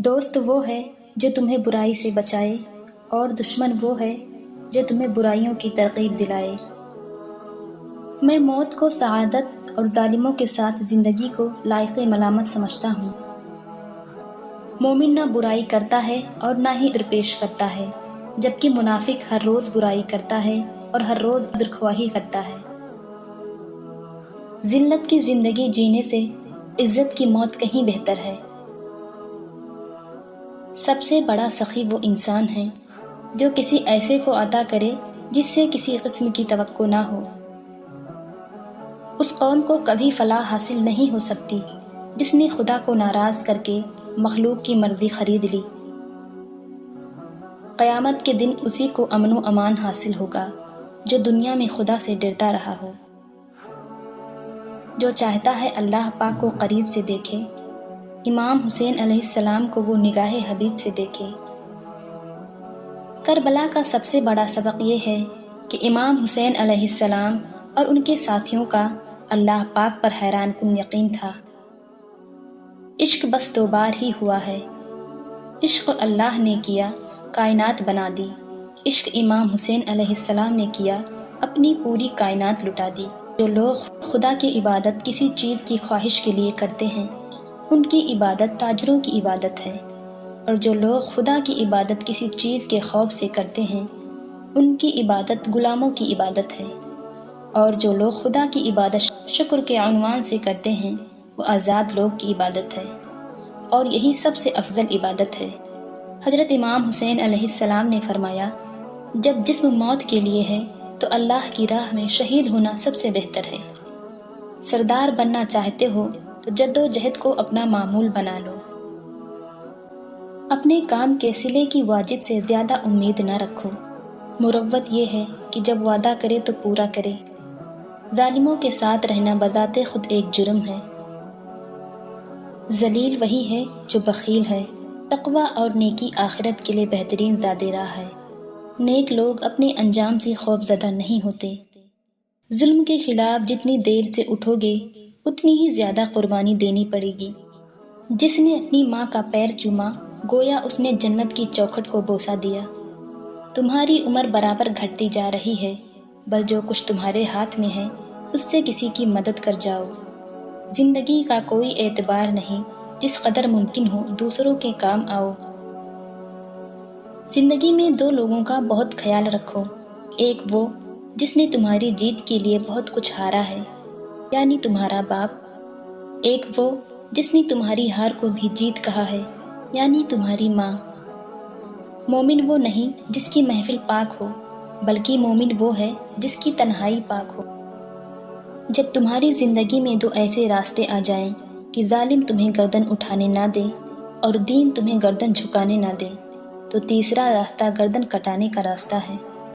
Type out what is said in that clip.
دوست وہ ہے جو تمہیں برائی سے بچائے، اور دشمن وہ ہے جو تمہیں برائیوں کی ترغیب دلائے۔ میں موت کو سعادت اور ظالموں کے ساتھ زندگی کو لائق ملامت سمجھتا ہوں۔ مومن نہ برائی کرتا ہے اور نہ ہی درپیش کرتا ہے، جبکہ منافق ہر روز برائی کرتا ہے اور ہر روز عذرخواہی کرتا ہے۔ ذلت کی زندگی جینے سے عزت کی موت کہیں بہتر ہے۔ سب سے بڑا سخی وہ انسان ہے جو کسی ایسے کو عطا کرے جس سے کسی قسم کی توقع نہ ہو۔ اس قوم کو کبھی فلاح حاصل نہیں ہو سکتی جس نے خدا کو ناراض کر کے مخلوق کی مرضی خرید لی۔ قیامت کے دن اسی کو امن و امان حاصل ہوگا جو دنیا میں خدا سے ڈرتا رہا ہو۔ جو چاہتا ہے اللہ پاک کو قریب سے دیکھے، امام حسین علیہ السلام کو وہ نگاہ حبیب سے دیکھے۔ کربلا کا سب سے بڑا سبق یہ ہے کہ امام حسین علیہ السلام اور ان کے ساتھیوں کا اللہ پاک پر حیران کن یقین تھا۔ عشق بس 2 بار ہی ہوا ہے۔ عشق اللہ نے کیا، کائنات بنا دی۔ عشق امام حسین علیہ السلام نے کیا، اپنی پوری کائنات لٹا دی۔ جو لوگ خدا کی عبادت کسی چیز کی خواہش کے لیے کرتے ہیں، ان کی عبادت تاجروں کی عبادت ہے، اور جو لوگ خدا کی عبادت کسی چیز کے خوف سے کرتے ہیں، ان کی عبادت غلاموں کی عبادت ہے، اور جو لوگ خدا کی عبادت شکر کے عنوان سے کرتے ہیں، وہ آزاد لوگ کی عبادت ہے، اور یہی سب سے افضل عبادت ہے۔ حضرت امام حسین علیہ السلام نے فرمایا، جب جسم موت کے لیے ہے تو اللہ کی راہ میں شہید ہونا سب سے بہتر ہے۔ سردار بننا چاہتے ہو تو جد و جہد کو اپنا معمول بنا لو۔ اپنے کام کے صلے کی واجب سے زیادہ امید نہ رکھو۔ مروت یہ ہے کہ جب وعدہ کرے تو پورا کرے۔ ظالموں کے ساتھ رہنا بذات خود ایک جرم ہے۔ ذلیل وہی ہے جو بخیل ہے۔ تقویٰ اور نیکی آخرت کے لیے بہترین زاد راہ ہے۔ نیک لوگ اپنے انجام سے خوف زدہ نہیں ہوتے۔ ظلم کے خلاف جتنی دیر سے اٹھو گے اتنی ہی زیادہ قربانی دینی پڑے گی۔ جس نے اپنی ماں کا پیر چوما گویا اس نے جنت کی چوکھٹ کو بوسہ دیا۔ تمہاری عمر برابر گھٹتی جا رہی ہے، بس جو کچھ تمہارے ہاتھ میں ہے اس سے کسی کی مدد کر جاؤ۔ زندگی کا کوئی اعتبار نہیں، جس قدر ممکن ہو دوسروں کے کام آؤ۔ زندگی میں 2 لوگوں کا بہت خیال رکھو، ایک وہ جس نے تمہاری جیت کے لیے بہت کچھ ہارا ہے، یعنی تمہارا باپ، ایک وہ جس نے تمہاری ہار کو بھی جیت کہا ہے، یعنی تمہاری ماں۔ مومن وہ نہیں جس کی محفل پاک ہو، بلکہ مومن وہ ہے جس کی تنہائی پاک ہو۔ جب تمہاری زندگی میں 2 ایسے راستے آ جائیں کہ ظالم تمہیں گردن اٹھانے نہ دے اور دین تمہیں گردن جھکانے نہ دے، تو تیسرا راستہ گردن کٹانے کا راستہ ہے۔